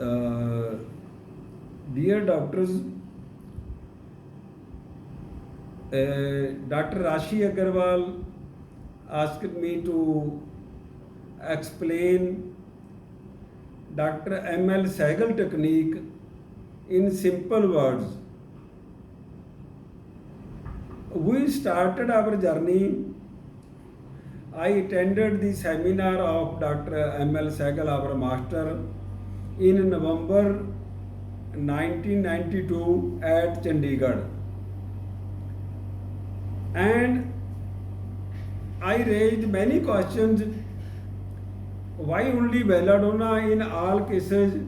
Uh, Dear doctors, Dr. Rashi Agarwal asked me to explain Dr. M.L. Sehgal technique in simple words. We started our journey. I attended the seminar of Dr. M.L. Sehgal, our master, in November 1992 at Chandigarh. And I raised many questions. Why only belladonna in all cases?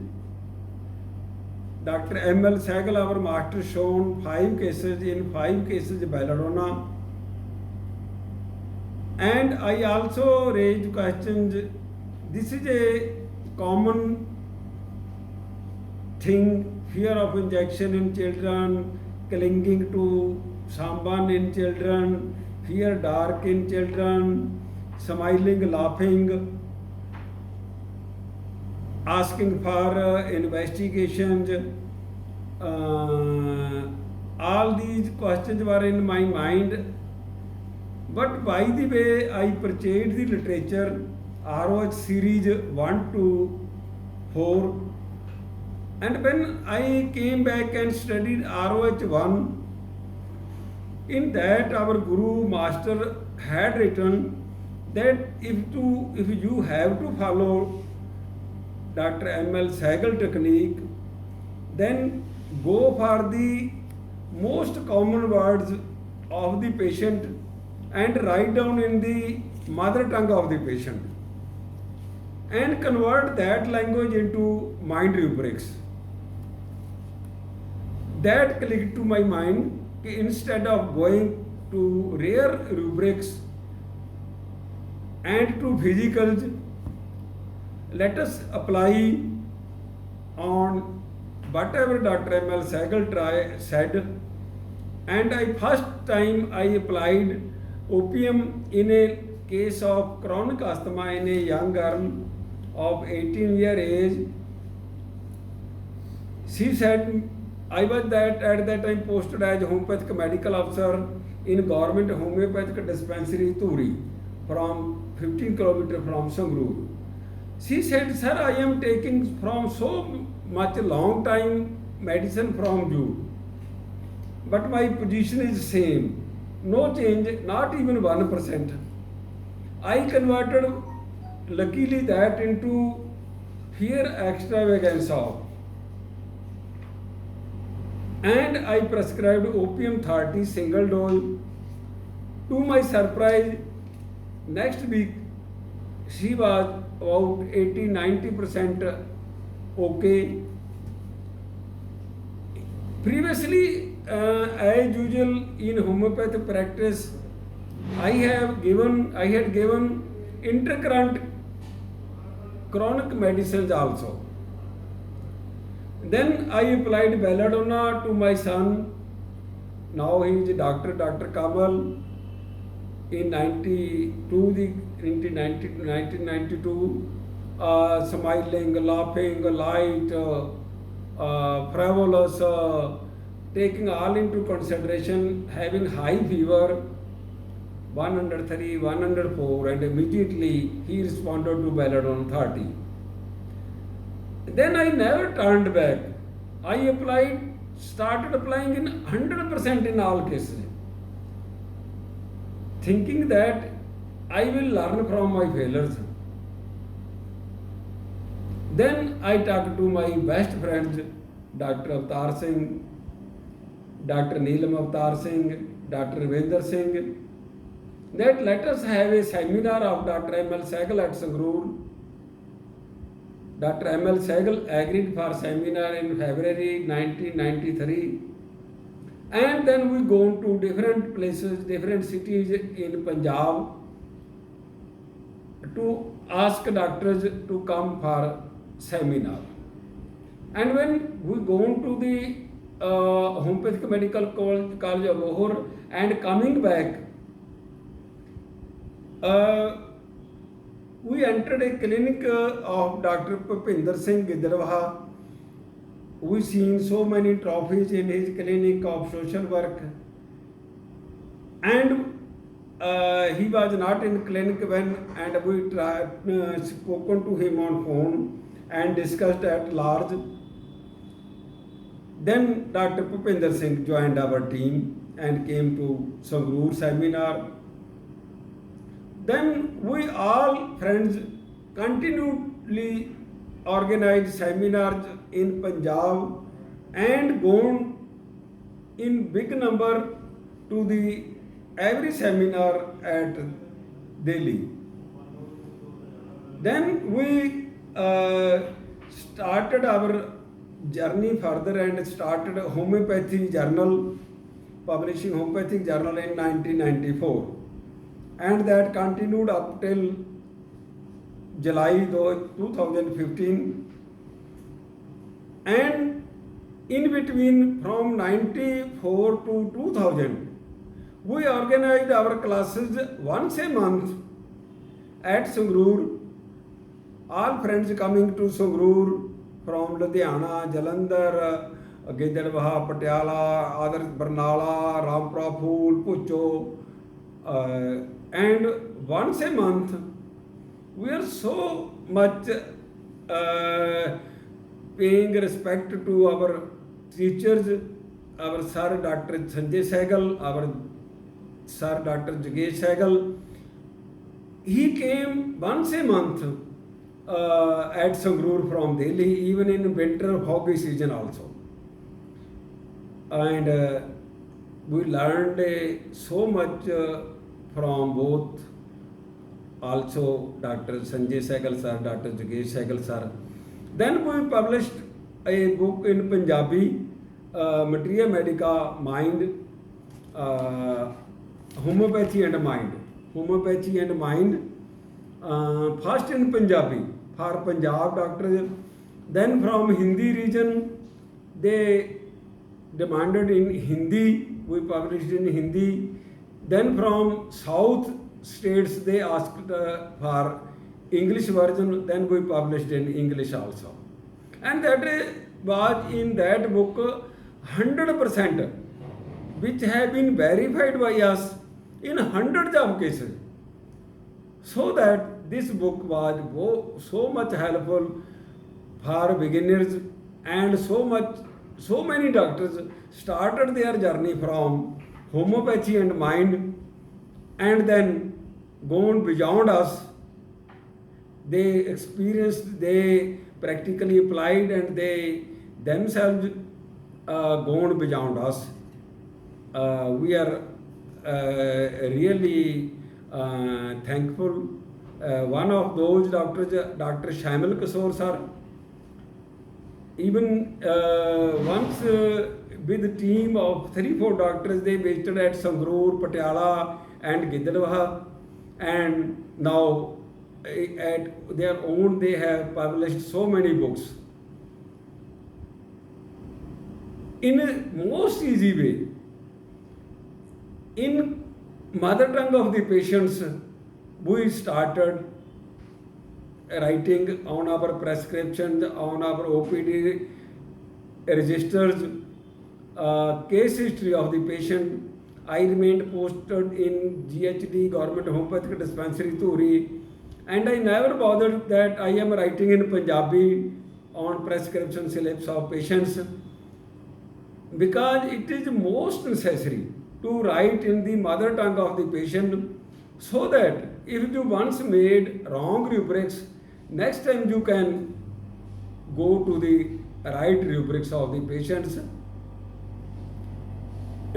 Dr. M.L. Sehgal, our master, shown 5 cases, in 5 cases belladonna. And I also raised questions. This is a common thing, fear of injection in children, clinging to someone in children, fear dark in children, smiling, laughing, asking for investigations. All these questions were in my mind. But by the way, I purchased the literature, ROH series 1 to 4. And when I came back and studied ROH 1, in that our Guru Master had written that if you have to follow Dr. M.L. Sehgal technique, then go for the most common words of the patient and write down in the mother tongue of the patient and convert that language into mind rubrics. That clicked to my mind. Instead of going to rare rubrics and to physicals, let us apply on whatever Dr. M.L. Sehgal said. And first time I applied opium in a case of chronic asthma in a young girl of 18-year age. She said, I was at that time posted as homeopathic medical officer in government homeopathic dispensary Turi, from 15 kilometers from Sangrur. She said, sir, I am taking from so much long time medicine from you, but my position is same, no change, not even 1%. I converted luckily that into fear extravaganza. And I prescribed opium 30 single dose. To my surprise, next week she was about 80-90% okay. Previously, as usual in homeopathic practice, I had given intercurrent chronic medicines also. Then I applied belladonna to my son. Now he is a doctor, Dr. Kamal. In 1992, smiling, laughing, light, frivolous, taking all into consideration, having high fever, 103, 104, and immediately he responded to belladonna 30. Then I never turned back. I started applying in 100% in all cases, thinking that I will learn from my failures. Then I talked to my best friends, Dr. Avtar Singh, Dr. Neelam Avtar Singh, Dr. Ravinder Singh, that let us have a seminar of Dr. M.L. Sehgal at Sangrur. Dr. M.L. Sehgal agreed for seminar in February 1993. And then we go to different places, different cities in Punjab to ask doctors to come for seminar. And when we go to the Homeopathic Medical College of Lahore and coming back, we entered a clinic of Dr. Bhupinder Singh Gidrawaha we seen so many trophies in his clinic of social work, and he was not in clinic when, and we spoken to him on phone and discussed at large. Then Dr. Pupinder Singh joined our team and came to Sangrur seminar. Then we all friends continually organized seminars in Punjab and gone in big number to the every seminar at Delhi. Then we started our journey further and started a homeopathy journal, publishing homeopathic journal in 1994, and that continued up till July 2015, and in between from 94 to 2000 we organized our classes once a month at Sangrur, all friends coming to Sangrur from Ludhiana, Jalandhar, Giddੜਬਾਹਾ, Patiala, others Barnala, Rampura Phool, Pucho, and once a month we are so much paying respect to our teachers, our Sir Dr. Sanjay Sehgal, our Sir Dr. Jagesh Sehgal. He came once a month at Sangrur from Delhi, even in winter foggy season also. And we learned so much from both, also Dr. Sanjay Sehgal sir, Dr. Jagesh Sehgal sir. Then we published a book in Punjabi, Materia Medica Mind, Homeopathy and Mind. Homeopathy and Mind, first in Punjabi, for Punjab doctors. Then from Hindi region, they demanded in Hindi, we published in Hindi. Then from South states, they asked for English version, then we published in English also. And that was in that book 100%, which have been verified by us in hundreds of cases. So that this book was so much helpful for beginners, and so many doctors started their journey from homeopathy and mind, and then gone beyond us. They experienced, they practically applied, and they themselves gone beyond us. We are really thankful. One of those doctors, Dr. Shamil Kasor sir, even once with a team of 3-4 doctors, they visited at Sangrur, Patiala and Giddड़ਬਾਹਾ, and now at their own they have published so many books. In a most easy way, in mother tongue of the patients, we started writing on our prescriptions, on our OPD registers, case history of the patient. I remained posted in GHD, Government Homeopathic Dispensary, Turi, and I never bothered that I am writing in Punjabi on prescription slips of patients, because it is most necessary to write in the mother tongue of the patient, so that if you once made wrong rubrics, next time you can go to the right rubrics of the patients.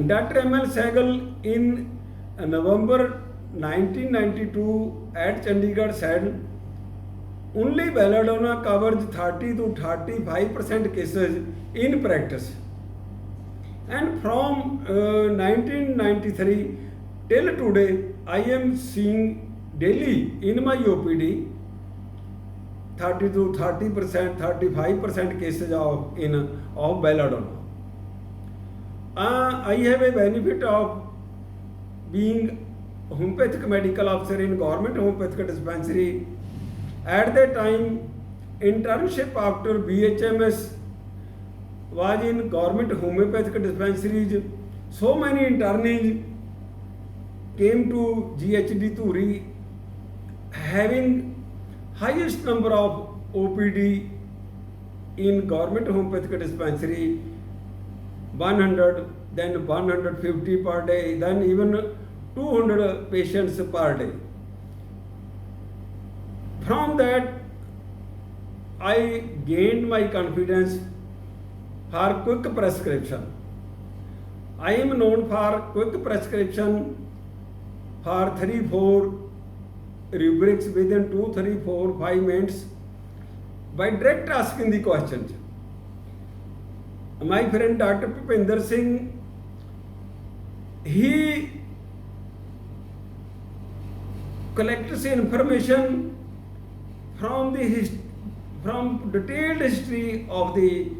Dr. M.L. Sehgal in November 1992 at Chandigarh said, only belladonna covers 30 to 35% cases in practice. And from 1993 till today, I am seeing daily in my OPD 30 to 30%, 35% cases of belladonna. I have a benefit of being homeopathic medical officer in Government Homeopathic Dispensary. At that time, internship after BHMS, was in government homeopathic dispensaries. So many internees came to GHD Dhuri having highest number of OPD in government homeopathic dispensary, 100, then 150 per day, then even 200 patients per day. From that, I gained my confidence for quick prescription. I am known for quick prescription for 3-4 rubrics within 2, 3, 4, 5 minutes by direct asking the questions. My friend Dr. Pupinder Singh, he collects information from detailed history of the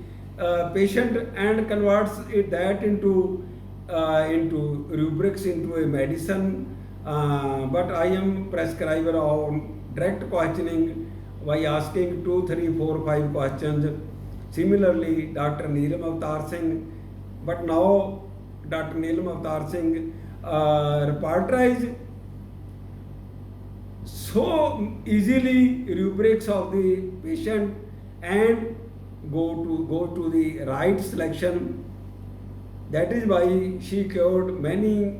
patient and converts that into rubrics, into a medicine. But I am prescriber on direct questioning by asking 2, 3, 4, 5 questions. Similarly, Dr. Neelam Avtar Singh, but now Dr. Neelam Avtar Singh repertorized so easily rubrics of the patient and go to the right selection. That is why she cured many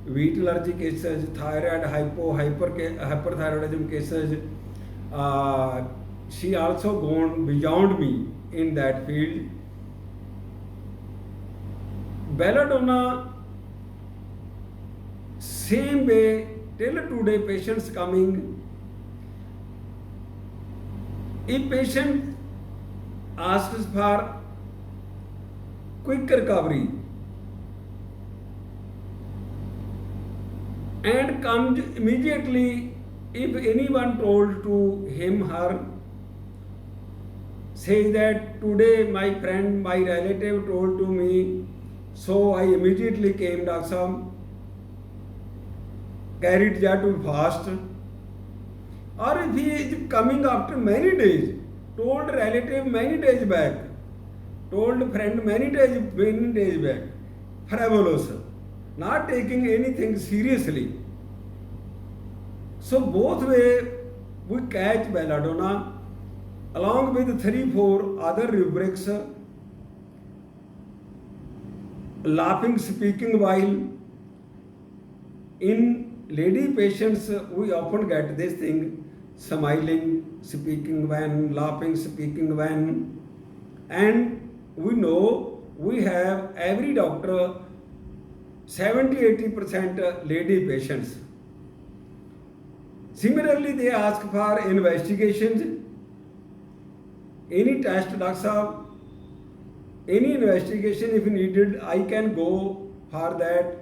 wheat allergy cases, thyroid hyperthyroidism cases. She also gone beyond me in that field. Belladonna, same way, till today patients coming. If patient asks for quick recovery and comes immediately, if anyone told to him, her, says that today my friend, my relative told to me, so I immediately came, Dr. Sahab, carried that to fast. Or if he is coming after many days, told relative many days back, told friend many days back, frivolous, not taking anything seriously. So both way we catch belladonna along with 3-4 other rubrics. Laughing, speaking while. In lady patients, we often get this thing, smiling, speaking when, laughing, speaking when. And we know we have every doctor 70-80% lady patients. Similarly, they ask for investigations. Any test, Dr. Sahab, any investigation if needed, I can go for that.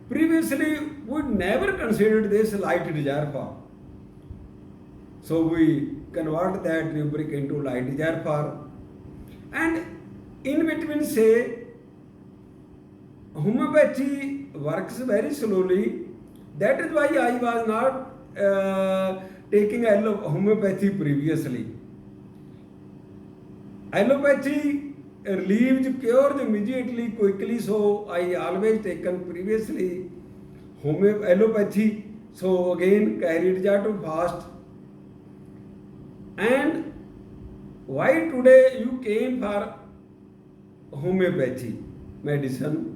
Previously, we never considered this light desire form. So we convert that rubric into light desire form. And in between, say, homeopathy works very slowly. That is why I was not taking homeopathy previously. Allopathy relieves, cures immediately, quickly, so I always taken previously allopathy, so again carried that to fast. And why today you came for homeopathy medicine?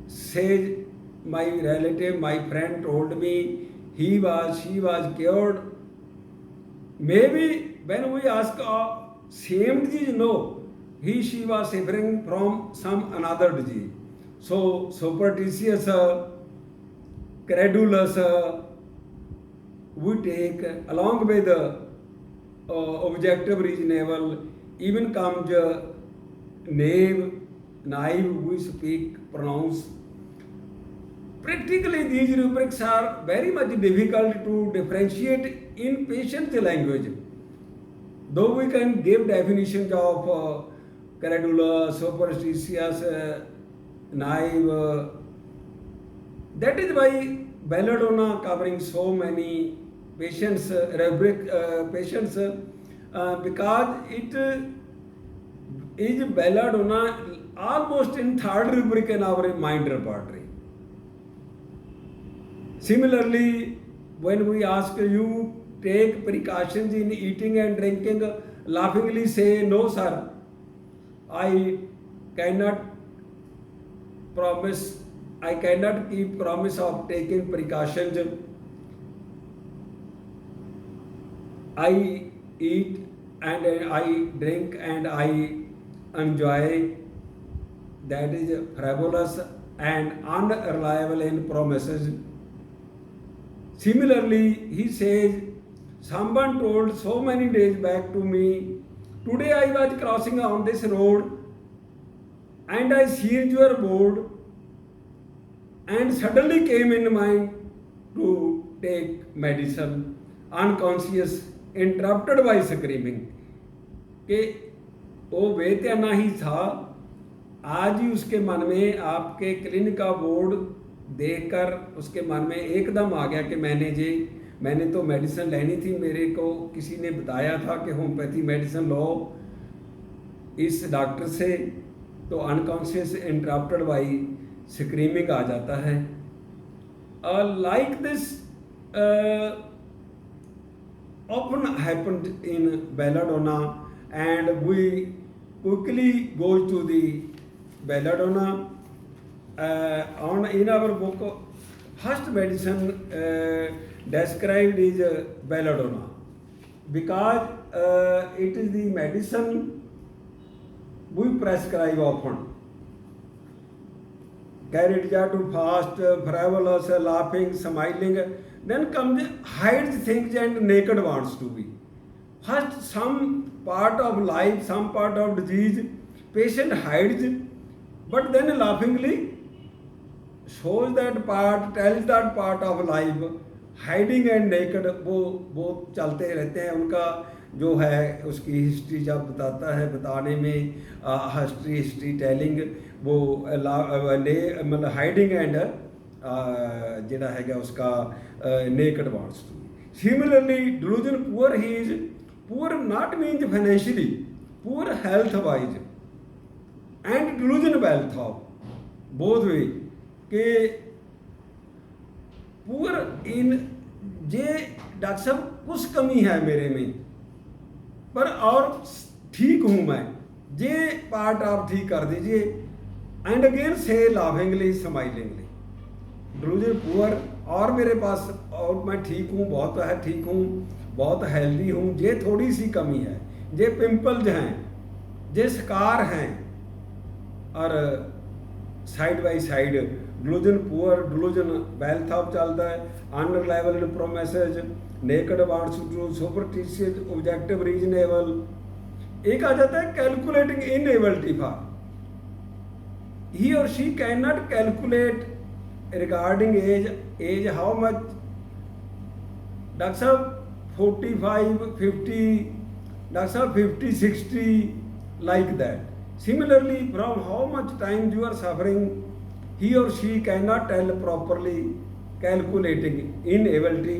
Says my relative, my friend told me she was cured. Maybe when we ask same disease, no, she was suffering from some another disease. So superstitious, credulous, we take along with objective, reasonable, even comes naive, we speak, pronounce. Practically, these rubrics are very much difficult to differentiate in patient language. Though we can give definitions of credulous, superstitious, naive. That is why belladonna covering so many patients, patients, because it is belladonna almost in third rubric in our mind repertory. Similarly, when we ask you take precautions in eating and drinking, laughingly say, no, sir, I cannot promise, I cannot keep promise of taking precautions. I eat and I drink and I enjoy. That is frivolous and unreliable in promises. Similarly, he says, someone told so many days back to me, today I was crossing on this road and I seen your board and suddenly came in mind to take medicine, unconscious, interrupted by screaming. कि वो बेत्याना ही था, आज ही उसके मन में आपके clinic का board देखकर उसके मन में एकदम आ गया कि मैंने तो मेडिसिन लेनी थी, मेरे को किसी ने बताया था कि होम्योपैथी मेडिसिन लो इस डॉक्टर से, तो अनकॉन्शियस इंटरप्टेड बाई स्क्रीमिंग आ जाता है. Like this often happened in belladonna, and we quickly go to the belladonna. In our book, first medicine described is belladonna, because it is the medicine we prescribe often. Carried to fast, frivolous, laughing, smiling. Then comes hides things and naked wants to be. First, some part of life, some part of disease, patient hides, but then laughingly shows that part, tells that part of life. Hiding and necked वो चलते रहते हैं. उनका जो है उसकी history जब बताता है, बताने में हिस्ट्री टेलिंग वो मतलब हाइडिंग एंड ਜਿਹੜਾ ਹੈਗਾ उसका naked wants to. Similarly, delusion poor, he is poor not means financially, poor health wise, and delusion wealth of both way. कि poor in जे डॉक्टर साहब कुछ कमी है मेरे में पर और ठीक हूँ मैं, ये पार्ट आप ठीक कर दीजिए. एंड अगेन से लाफिंगली स्माइलिंगली. डिलूजन पुअर और मेरे पास और मैं ठीक हूँ, बहुत है ठीक हूँ, बहुत हेल्दी हूँ, ये थोड़ी सी कमी है, ये पिंपल्स हैं, ये स्कार हैं. और side by side delusion poor, delusion wealth of चलता है, unreliable promises, naked wants to, superstitious, objective reasonable. एक आ जाता है कैलकुलेटिंग इनएबिलिटी फॉर. ही और she can not calculate regarding as how much. Doctor साहब 45, 50, डॉक्टर साहब 50, 60, like that. Similarly, from how much time you are suffering, he or she cannot tell properly, calculating inability.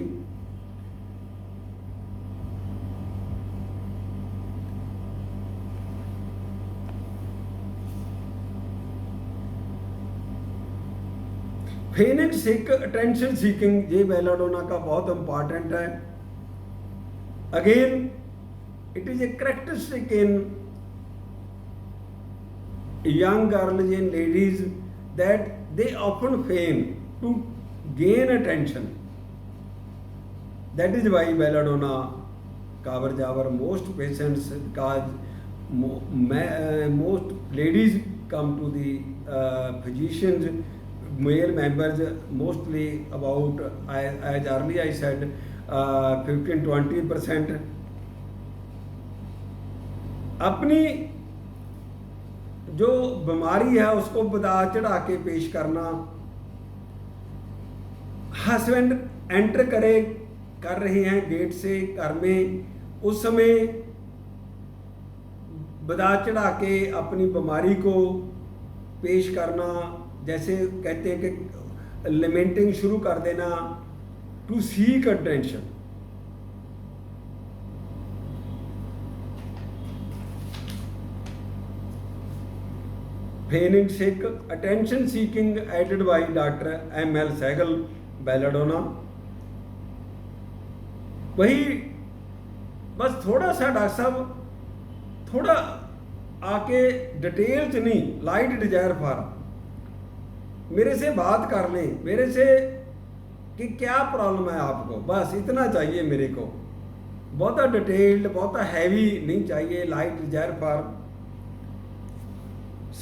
फेनिक सिक, attention seeking, ये belladonna का बहुत important है. Again it is a characteristic in young girls and ladies that they often feign to gain attention. That is why belladonna covers our most patients, because most ladies come to the physicians, male members mostly about, as earlier I said, 15-20%. अपनी जो बीमारी है उसको बता चढ़ा के पेश करना. हस्बैंड एंटर कर रहे हैं गेट से घर में, उस समय बता चढ़ा के अपनी बीमारी को पेश करना. जैसे कहते हैं कि लिमेंटिंग शुरू कर देना, to seek attention. feigning sick, attention seeking added by Dr. M.L. Sehgal, belladonna. वही बस थोड़ा सा डॉक्टर साहब थोड़ा आके डिटेल च नहीं, लाइट डिजायर फॉर मेरे से बात कर लें, मेरे से कि क्या प्रॉब्लम है आपको, बस इतना चाहिए मेरे को, बहुता डिटेल्ड बहुता हैवी नहीं चाहिए. Light desire for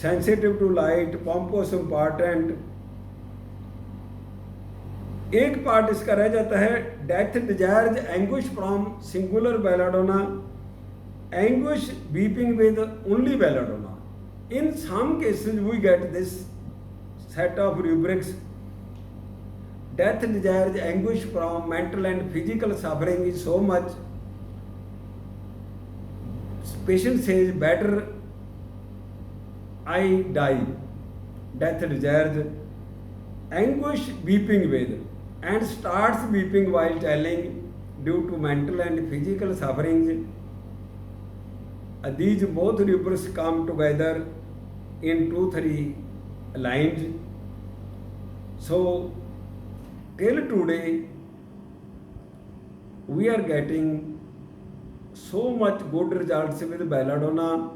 sensitive to light, pompous important. एक पार्ट इसका रह जाता है, death desires anguish from singular belladonna, anguish weeping with only belladonna. In some cases we get this set of rubrics. Death desires anguish from mental and physical suffering is so much. Patient says, better I die. Death desires anguish weeping with, and starts weeping while telling due to mental and physical sufferings. These both rubrics come together in 2-3 lines. So till today we are getting so much good results with belladonna,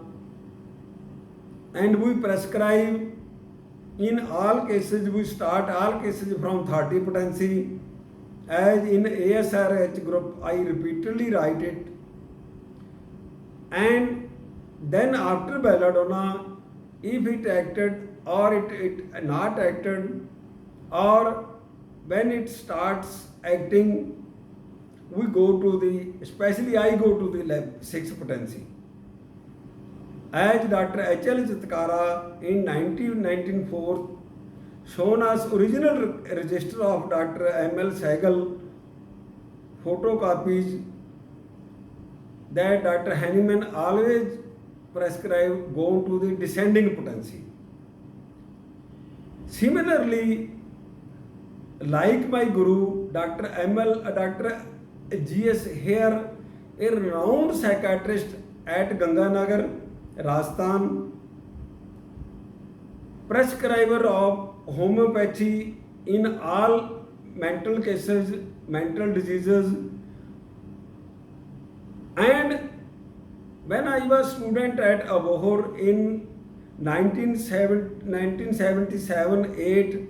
and we prescribe in all cases. We start all cases from 30 potency. As in ASRH group, I repeatedly write it. And then after belladonna, if it acted or it not acted, or when it starts acting, we go to the, especially I go to the 6 potency. As Dr. H.L. Chitkara in 1994 shown us original register of Dr. M.L. Sehgal photocopies, that Dr. Hahnemann always prescribe go to the descending potency. Similarly, like my guru, Dr. G.S. Hare, a renowned psychiatrist at Ganganagar, Rajasthan, prescriber of homeopathy in all mental cases, mental diseases. And when I was student at Abohor in 1977-8,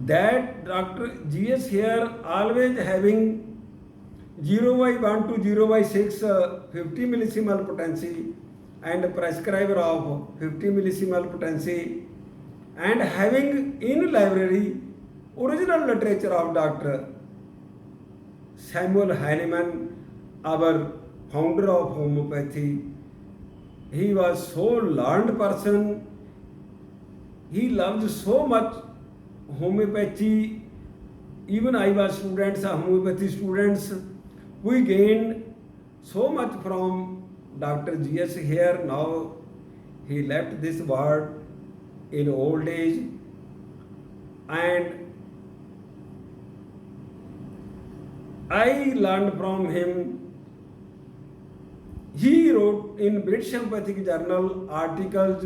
that Dr. G.S. Hare always having 0/1 to 0/6 50 millisimal potency, and prescriber of 50 millisimal potency, and having in library original literature of Dr. Samuel Hahnemann, our founder of homeopathy. He was so learned person. He loved so much homeopathy. Even I was students, homeopathy students. We gained so much from Dr. G.S. Hare. Now he left this world in old age, and I learned from him. He wrote in British Homeopathic Journal articles,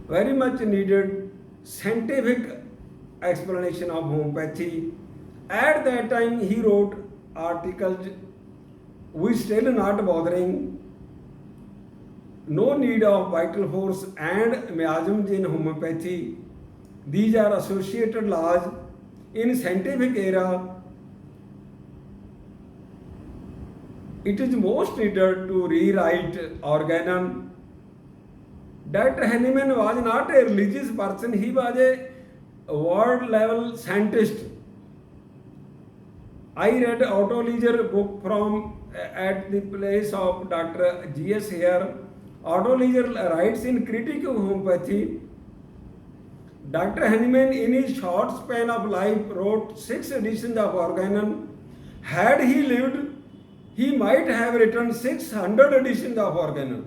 very much needed scientific explanation of homeopathy. At that time he wrote articles, we still not bothering, no need of vital force and miasms in homeopathy. These are associated laws in scientific era. It is most needed to rewrite organon. Dr. Hahnemann was not a religious person, he was a world level scientist. I read Otto Leger book from at the place of Dr. G.S. Hare. Otto Leger writes in Critique of Homeopathy. Dr. Hahnemann in his short span of life wrote 6 editions of organon. Had he lived, he might have written 600 editions of organon.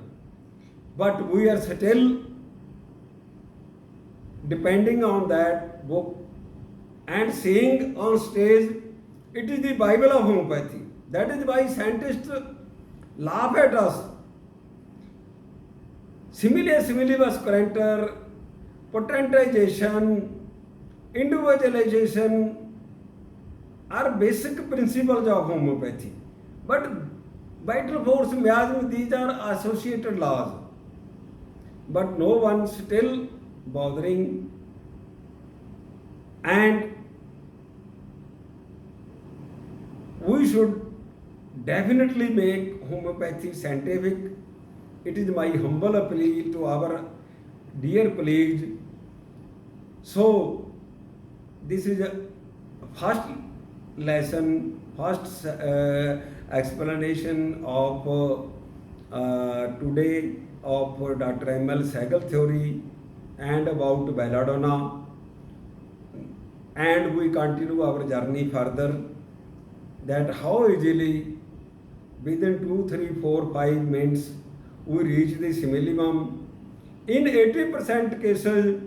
But we are still depending on that book and saying on stage, it is the Bible of homeopathy. That is why scientists laugh at us. Simile, similibus currenter, potentization, individualization are basic principles of homeopathy. But vital force, miasm, these are associated laws. But no one still bothering, and we should definitely make homeopathy scientific. It is my humble appeal to our dear colleagues. So, this is a first lesson, first explanation of today of Dr. M.L. Sehgal theory and about belladonna. And we continue our journey further, that how easily within 2, 3, 4, 5 minutes we reach the simillimum. In 80% cases,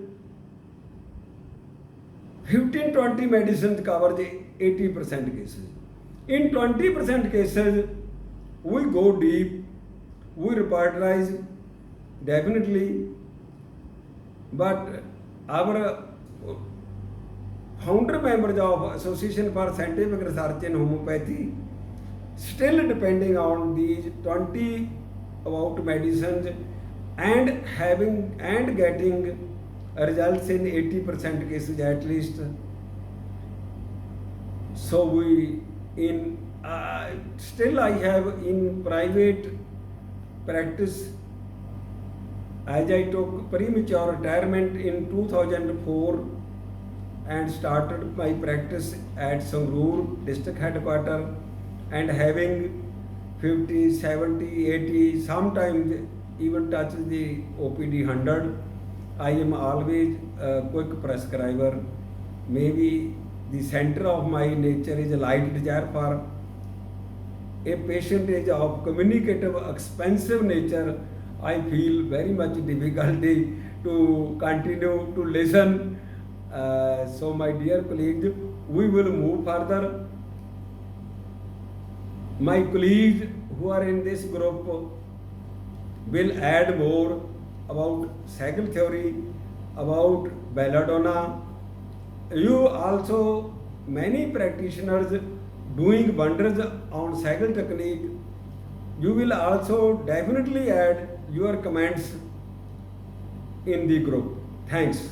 15-20 medicines cover the 80% cases. In 20% cases, we go deep, we repertorize definitely, but our founder members of Association for Scientific Research in Homeopathy still depending on these 20 about medicines and having and getting results in 80% cases at least. So we in still I have in private practice, as I took premature retirement in 2004 and started my practice at Sangrur district headquarters, and having 50, 70, 80, sometimes even touches the OPD 100. I am always a quick prescriber. Maybe the center of my nature is a light desire for a patient is of communicative, expensive nature. I feel very much difficulty to continue to listen. So my dear colleagues, we will move further. My colleagues who are in this group will add more about Sehgal theory, about belladonna. You also, many practitioners doing wonders on Sehgal technique. You will also definitely add your comments in the group. Thanks.